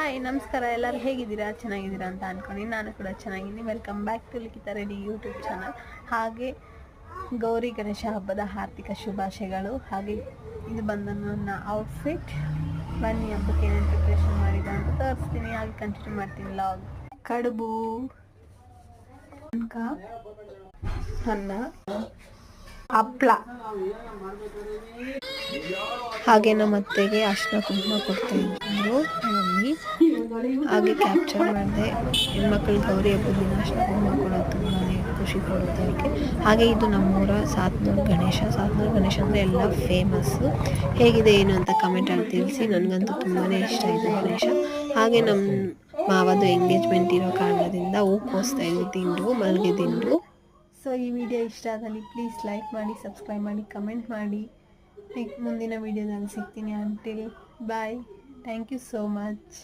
Hi ನಮಸ್ಕಾರ, ಎಲ್ಲರೂ ಹೇಗಿದ್ದೀರಾ? ಚೆನ್ನಾಗಿದ್ದೀರಾ ಅಂತ ಅಂದ್ಕೊಂಡು ನಾನು ಕೂಡ ಚೆನ್ನಾಗಿದ್ದೀನಿ. ವೆಲ್ಕಮ್ ಬ್ಯಾಕ್ ಟು ಲಿಖಿತ ರೆಡಿ ಯೂಟ್ಯೂಬ್ ಚಾನಲ್. ಹಾಗೆ ಗೌರಿ ಗಣೇಶ ಹಬ್ಬದ ಹಾರ್ದಿಕ ಶುಭಾಶಯಗಳು. ಹಾಗೆ ಇದು ಬಂದ ನನ್ನ ಔಟ್ಫಿಟ್. ಬನ್ನಿ ಹಬ್ಬಕ್ಕೆ ಏನೇನು ಪ್ರಿಪ್ರೇಷನ್ ಮಾಡಿದೆ ಅಂತ ತೋರಿಸ್ತೀನಿ. ಹಾಗೆ ಕಂಟಿನ್ಯೂ ಮಾಡ್ತೀನಿ ಲಾಗ್. ಕಡುಬು, ಅನ್ನ, ಹಪ್ಪಳ, ಹಾಗೆ ನಮ್ಮ ಅತ್ತೆಗೆ ಅರ್ಶಿನ ಕುಂಕುಮ ಕೊಡ್ತಾ ಇದ್ರು ಮಮ್ಮಿ. ಹಾಗೆ ಕ್ಯಾಪ್ಚರ್ ಮಾಡಿದೆ. ಹೆಣ್ಮಕ್ಳು ಗೌರಿ ಹಬ್ಬದ ದಿನ ಅರ್ಶಿನ ಕುಂಕುಮ ಕೊಡೋದು ತುಂಬಾ ಖುಷಿ ಕೊಡುತ್ತೆ ಅವರಿಗೆ. ಹಾಗೆ ಇದು ನಮ್ಮೂರ ಸಾತ್ನೂರು ಗಣೇಶ. ಸಾತ್ನೂರು ಗಣೇಶ ಅಂದರೆ ಎಲ್ಲ ಫೇಮಸ್ಸು. ಹೇಗಿದೆ ಏನು ಅಂತ ಕಮೆಂಟಲ್ಲಿ ತಿಳಿಸಿ. ನನಗಂತೂ ತುಂಬಾ ಇಷ್ಟ ಇದೆ ಗಣೇಶ. ಹಾಗೆ ನಮ್ಮ ಮಾವದು ಎಂಗೇಜ್ಮೆಂಟ್ ಇರೋ ಕಾರಣದಿಂದ ಹೂ ಕೋಸ್ತಾ ಇದ್ವಿ, ದಿಂಡು ಮಲ್ಲಿಗೆ ದಿಂಡು. ಸೊ ಈ ವಿಡಿಯೋ ಇಷ್ಟ ಆದಲ್ಲಿ ಪ್ಲೀಸ್ ಲೈಕ್ ಮಾಡಿ, ಸಬ್ಸ್ಕ್ರೈಬ್ ಮಾಡಿ, ಕಮೆಂಟ್ ಮಾಡಿ. ಮುಂದಿನ ವಿಡಿಯೋದಲ್ಲಿ ಸಿಗ್ತೀನಿ. Until bye. Thank you so much.